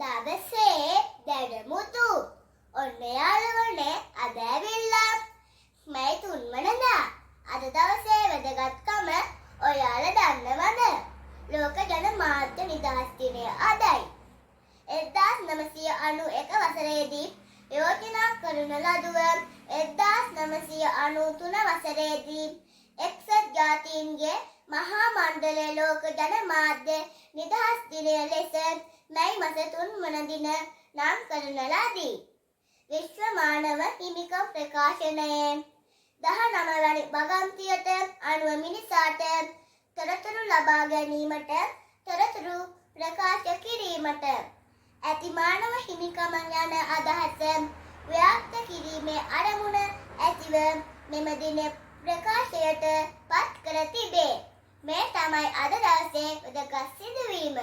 දවසේ දැඩමුතු ඔන්න යාළුවනේ අද ඇවිල්ලා මයි 3 වෙනිදා අද දවසේ වැදගත්කම ඔයාලා දන්නවද? ලෝක ජන මාධ්‍ය නිදහස් දිනය අදයි. 1991 වසරේදී යෝජනා කරන ලදුව 1993 වසරේදී එක්සත් ජාතීන්ගේ මහා මණ්ඩලයේ ලෝක ජන මාධ්‍ය නිදහස් දිනය ලෙස මැයි මාස 3 වන දින නම් කරන ලදී. විශ්ව මානව හිමිකම් ප්‍රකාශනයේ 19 වැනි වගන්තියට අනුව මිනිසාට තොරතුරු ලබා ගැනීමට තොරතුරු ප්‍රකාශ කිරීමට ඇති මානව හිමිකම් යන අදහස ව්‍යාප්ත කිරීමේ අරමුණ ඇතිව මෙම දින ප්‍රකාශයට පත් කර තිබේ. මේ තමයි අද දවසේ වැදගත් සිදුවීම.